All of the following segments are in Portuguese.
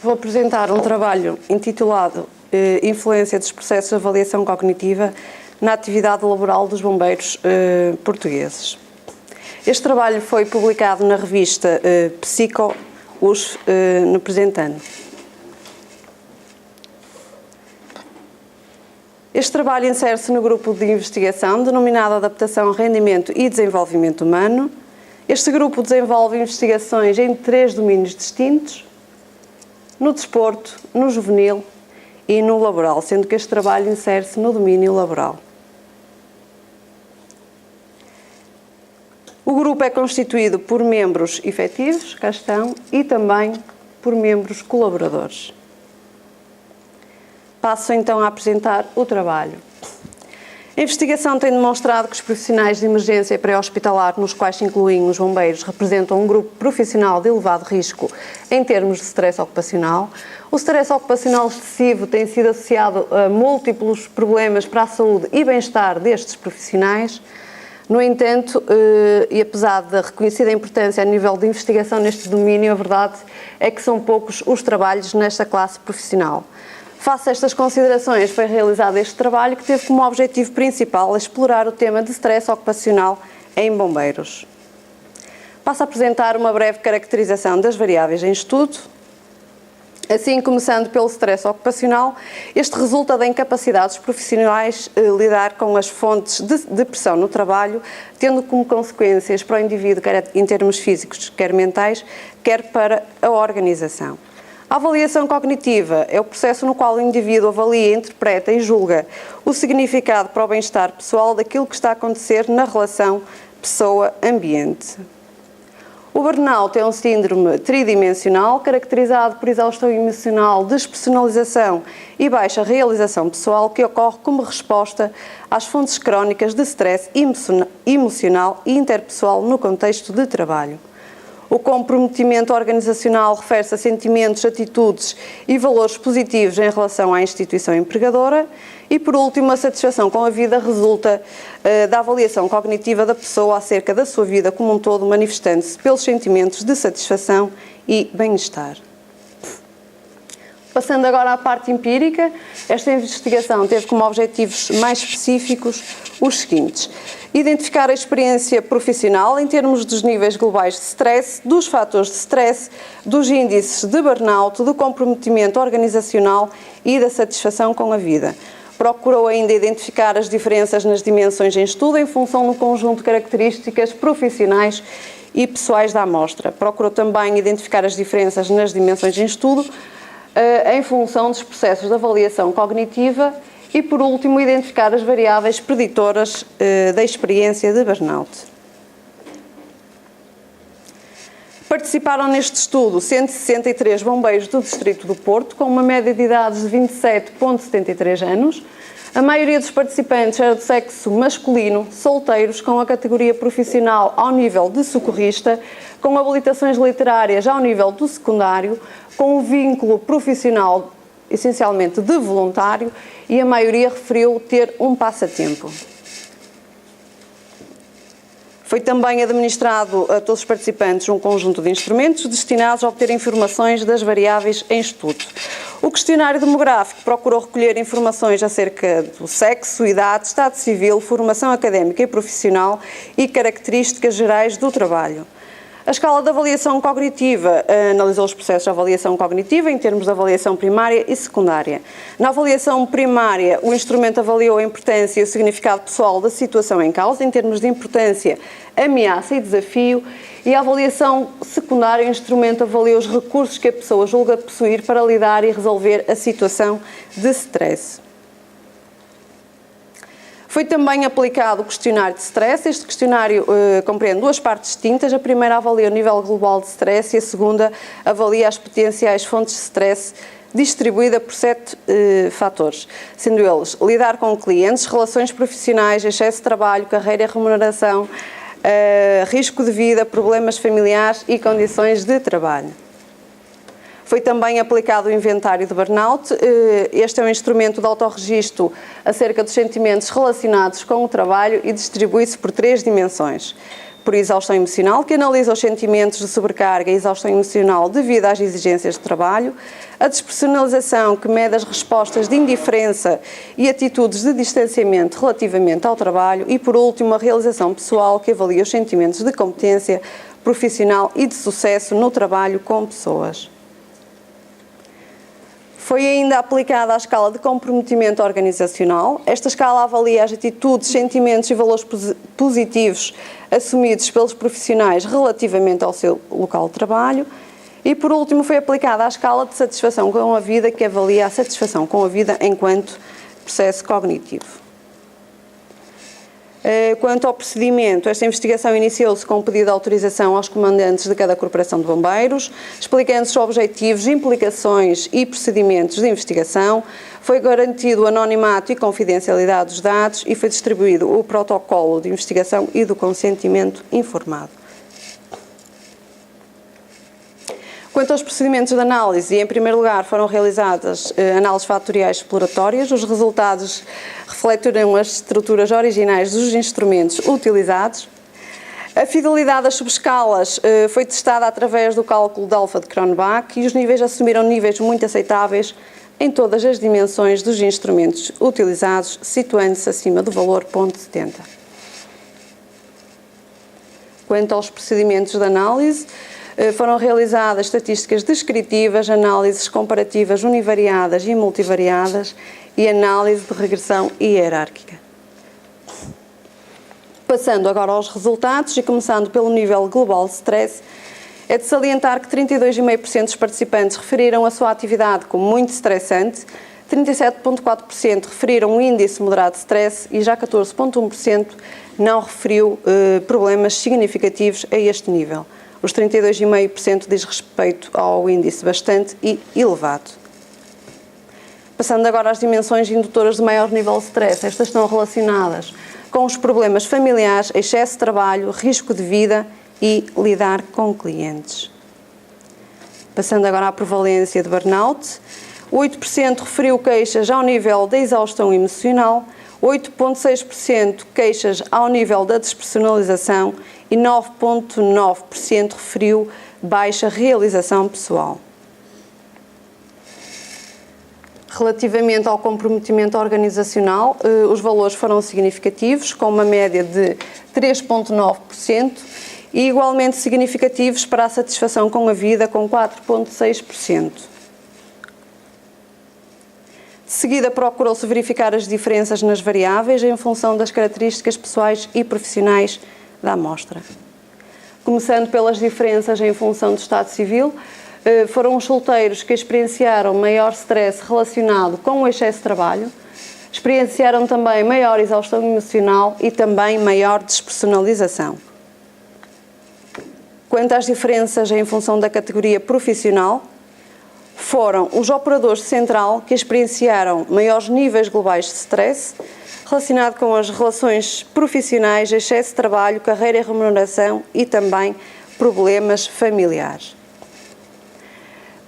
Vou apresentar um trabalho intitulado Influência dos processos de avaliação cognitiva na atividade laboral dos bombeiros portugueses. Este trabalho foi publicado na revista Psico no presente ano. Este trabalho insere-se no grupo de investigação denominado Adaptação, Rendimento e Desenvolvimento Humano. Este grupo desenvolve investigações em 3 domínios distintos: no desporto, no juvenil e no laboral, sendo que este trabalho insere-se no domínio laboral. O grupo é constituído por membros efetivos, cá estão, e também por membros colaboradores. Passo então a apresentar o trabalho. A investigação tem demonstrado que os profissionais de emergência pré-hospitalar, nos quais se incluem os bombeiros, representam um grupo profissional de elevado risco em termos de stress ocupacional. O stress ocupacional excessivo tem sido associado a múltiplos problemas para a saúde e bem-estar destes profissionais. No entanto, e apesar da reconhecida importância a nível de investigação neste domínio, a verdade é que são poucos os trabalhos nesta classe profissional. Face a estas considerações, foi realizado este trabalho que teve como objetivo principal explorar o tema de stress ocupacional em bombeiros. Passo a apresentar uma breve caracterização das variáveis em estudo. Assim, começando pelo stress ocupacional, este resulta da incapacidade dos profissionais lidar com as fontes de pressão no trabalho, tendo como consequências para o indivíduo, quer em termos físicos, quer mentais, quer para a organização. A avaliação cognitiva é o processo no qual o indivíduo avalia, interpreta e julga o significado para o bem-estar pessoal daquilo que está a acontecer na relação pessoa-ambiente. O burnout é um síndrome tridimensional, caracterizado por exaustão emocional, despersonalização e baixa realização pessoal, que ocorre como resposta às fontes crónicas de stress emocional e interpessoal no contexto de trabalho. O comprometimento organizacional refere-se a sentimentos, atitudes e valores positivos em relação à instituição empregadora. E, por último, a satisfação com a vida resulta da avaliação cognitiva da pessoa acerca da sua vida como um todo, manifestando-se pelos sentimentos de satisfação e bem-estar. Passando agora à parte empírica, esta investigação teve como objetivos mais específicos os seguintes: identificar a experiência profissional em termos dos níveis globais de stress, dos fatores de stress, dos índices de burnout, do comprometimento organizacional e da satisfação com a vida. Procurou ainda identificar as diferenças nas dimensões em estudo em função do conjunto de características profissionais e pessoais da amostra. Procurou também identificar as diferenças nas dimensões em estudo em função dos processos de avaliação cognitiva e, por último, identificar as variáveis preditoras da experiência de burnout. Participaram neste estudo 163 bombeiros do Distrito do Porto, com uma média de idades de 27,73 anos. A maioria dos participantes era do sexo masculino, solteiros, com a categoria profissional ao nível de socorrista, com habilitações literárias ao nível do secundário, com um vínculo profissional essencialmente de voluntário, e a maioria referiu ter um passatempo. Foi também administrado a todos os participantes um conjunto de instrumentos destinados a obter informações das variáveis em estudo. O questionário demográfico procurou recolher informações acerca do sexo, idade, estado civil, formação académica e profissional e características gerais do trabalho. A escala de avaliação cognitiva analisou os processos de avaliação cognitiva em termos de avaliação primária e secundária. Na avaliação primária, o instrumento avaliou a importância e o significado pessoal da situação em causa, em termos de importância, ameaça e desafio, e a avaliação secundária, o instrumento avaliou os recursos que a pessoa julga possuir para lidar e resolver a situação de stress. Foi também aplicado o questionário de stress. Este questionário compreende 2 partes distintas. A primeira avalia o nível global de stress e a segunda avalia as potenciais fontes de stress, distribuída por 7 fatores, sendo eles lidar com clientes, relações profissionais, excesso de trabalho, carreira e remuneração, risco de vida, problemas familiares e condições de trabalho. Foi também aplicado o inventário de burnout. Este é um instrumento de autorregistro acerca dos sentimentos relacionados com o trabalho e distribui-se por 3 dimensões. por exaustão emocional, que analisa os sentimentos de sobrecarga e exaustão emocional devido às exigências de trabalho, a despersonalização, que mede as respostas de indiferença e atitudes de distanciamento relativamente ao trabalho, e, por último, a realização pessoal, que avalia os sentimentos de competência profissional e de sucesso no trabalho com pessoas. Foi ainda aplicada a escala de comprometimento organizacional. Esta escala avalia as atitudes, sentimentos e valores positivos assumidos pelos profissionais relativamente ao seu local de trabalho. E, por último, foi aplicada a escala de satisfação com a vida, que avalia a satisfação com a vida enquanto processo cognitivo. Quanto ao procedimento, esta investigação iniciou-se com um pedido de autorização aos comandantes de cada corporação de bombeiros, explicando-se os objetivos, implicações e procedimentos de investigação. Foi garantido o anonimato e confidencialidade dos dados e foi distribuído o protocolo de investigação e do consentimento informado. Quanto aos procedimentos de análise, em primeiro lugar foram realizadas análises fatoriais exploratórias. Os resultados refletiram as estruturas originais dos instrumentos utilizados. A fidelidade das subescalas foi testada através do cálculo de alfa de Cronbach e os níveis assumiram níveis muito aceitáveis em todas as dimensões dos instrumentos utilizados, situando-se acima do valor 0,70. Quanto aos procedimentos de análise, foram realizadas estatísticas descritivas, análises comparativas univariadas e multivariadas e análise de regressão hierárquica. Passando agora aos resultados e começando pelo nível global de stress, é de salientar que 32,5% dos participantes referiram a sua atividade como muito estressante, 37,4% referiram um índice moderado de stress e já 14,1% não referiu problemas significativos a este nível. Os 32,5% diz respeito ao índice bastante e elevado. Passando agora às dimensões indutoras de maior nível de stress, estas estão relacionadas com os problemas familiares, excesso de trabalho, risco de vida e lidar com clientes. Passando agora à prevalência de burnout, 8% referiu queixas ao nível da exaustão emocional, 8,6% queixas ao nível da despersonalização e 9,9% referiu baixa realização pessoal. Relativamente ao comprometimento organizacional, os valores foram significativos, com uma média de 3,9% e igualmente significativos para a satisfação com a vida, com 4,6%. De seguida, procurou-se verificar as diferenças nas variáveis em função das características pessoais e profissionais da amostra. Começando pelas diferenças em função do estado civil, foram os solteiros que experienciaram maior stress relacionado com o excesso de trabalho, experienciaram também maior exaustão emocional e também maior despersonalização. Quanto às diferenças em função da categoria profissional, foram os operadores de central que experienciaram maiores níveis globais de stress relacionado com as relações profissionais, excesso de trabalho, carreira e remuneração e também problemas familiares.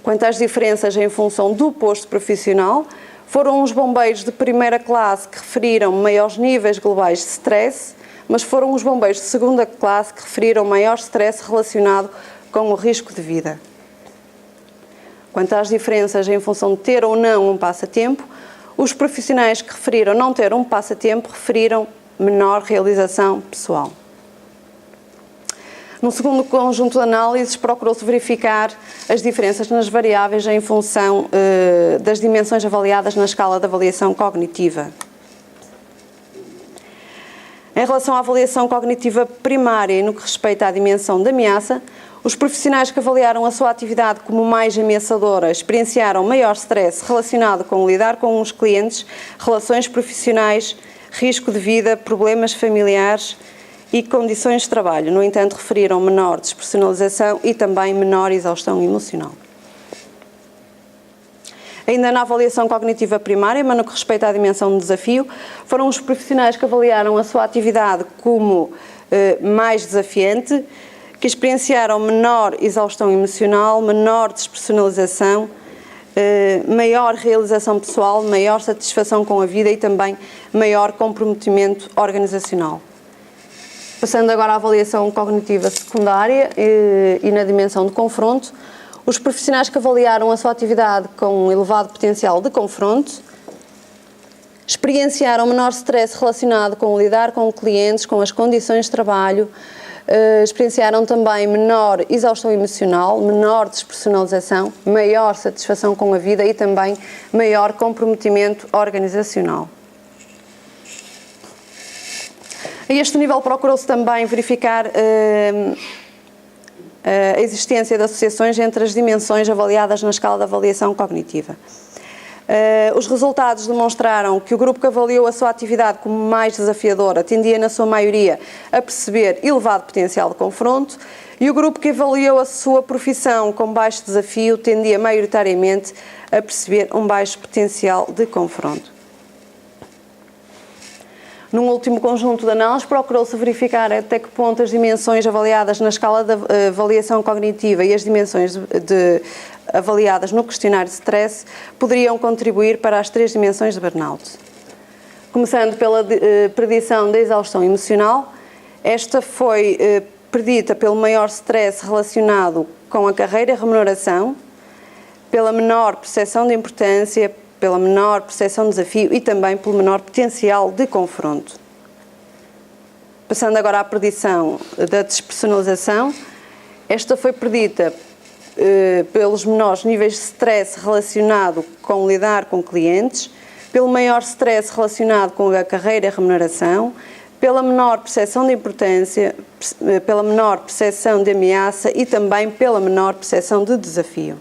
Quanto às diferenças em função do posto profissional, foram os bombeiros de primeira classe que referiram maiores níveis globais de stress, mas foram os bombeiros de segunda classe que referiram maior stress relacionado com o risco de vida. Quanto às diferenças em função de ter ou não um passatempo, os profissionais que referiram não ter um passatempo referiram menor realização pessoal. No segundo conjunto de análises, procurou-se verificar as diferenças nas variáveis em função das dimensões avaliadas na escala de avaliação cognitiva. Em relação à avaliação cognitiva primária e no que respeita à dimensão de ameaça, os profissionais que avaliaram a sua atividade como mais ameaçadora experienciaram maior stress relacionado com lidar com os clientes, relações profissionais, risco de vida, problemas familiares e condições de trabalho. No entanto, referiram menor despersonalização e também menor exaustão emocional. Ainda na avaliação cognitiva primária, mas no que respeita à dimensão de desafio, foram os profissionais que avaliaram a sua atividade como mais desafiante, que experienciaram menor exaustão emocional, menor despersonalização, maior realização pessoal, maior satisfação com a vida e também maior comprometimento organizacional. Passando agora à avaliação cognitiva secundária e na dimensão de confronto, os profissionais que avaliaram a sua atividade com um elevado potencial de confronto experienciaram menor stress relacionado com o lidar com clientes, com as condições de trabalho, experienciaram também menor exaustão emocional, menor despersonalização, maior satisfação com a vida e também maior comprometimento organizacional. A este nível procurou-se também verificar a existência de associações entre as dimensões avaliadas na escala de avaliação cognitiva. Os resultados demonstraram que o grupo que avaliou a sua atividade como mais desafiadora tendia, na sua maioria, a perceber elevado potencial de confronto e o grupo que avaliou a sua profissão com baixo desafio tendia, maioritariamente, a perceber um baixo potencial de confronto. Num último conjunto de análises, procurou-se verificar até que ponto as dimensões avaliadas na escala de avaliação cognitiva e as dimensões avaliadas no questionário de stress poderiam contribuir para as 3 dimensões de burnout. Começando pela predição da exaustão emocional, esta foi predita pelo maior stress relacionado com a carreira e a remuneração, pela menor percepção de importância, pela menor percepção de desafio e também pelo menor potencial de confronto. Passando agora à predição da despersonalização, esta foi predita pelos menores níveis de stress relacionado com lidar com clientes, pelo maior stress relacionado com a carreira e a remuneração, pela menor percepção de importância, pela menor percepção de ameaça e também pela menor percepção de desafio.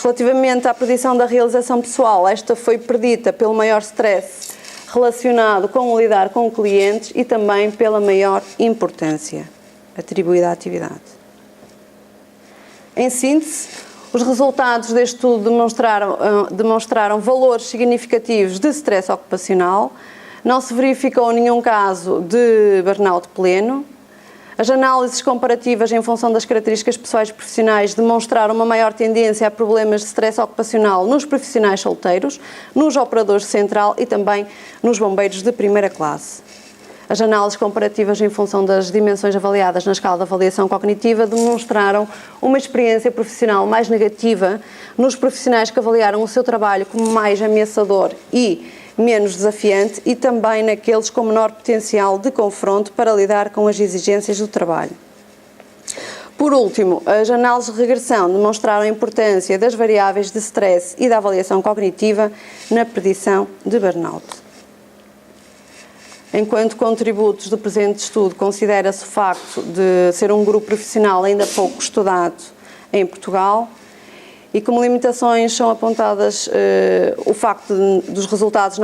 Relativamente à predição da realização pessoal, esta foi predita pelo maior stress relacionado com o lidar com clientes e também pela maior importância atribuída à atividade. Em síntese, os resultados deste estudo demonstraram valores significativos de stress ocupacional, não se verificou nenhum caso de burnout pleno. As análises comparativas em função das características pessoais e profissionais demonstraram uma maior tendência a problemas de stress ocupacional nos profissionais solteiros, nos operadores de central e também nos bombeiros de primeira classe. As análises comparativas em função das dimensões avaliadas na escala de avaliação cognitiva demonstraram uma experiência profissional mais negativa nos profissionais que avaliaram o seu trabalho como mais ameaçador e menos desafiante e também naqueles com menor potencial de confronto para lidar com as exigências do trabalho. Por último, as análises de regressão demonstraram a importância das variáveis de stress e da avaliação cognitiva na predição de burnout. Enquanto contributos do presente estudo, considera-se o facto de ser um grupo profissional ainda pouco estudado em Portugal e como limitações são apontadas o facto dos resultados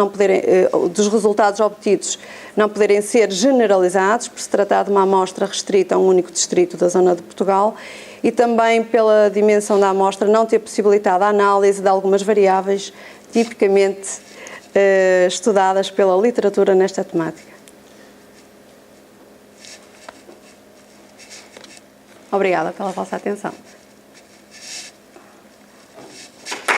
obtidos não poderem ser generalizados, por se tratar de uma amostra restrita a um único distrito da zona de Portugal, e também pela dimensão da amostra não ter possibilitado a análise de algumas variáveis tipicamente estudadas pela literatura nesta temática. Obrigada pela vossa atenção.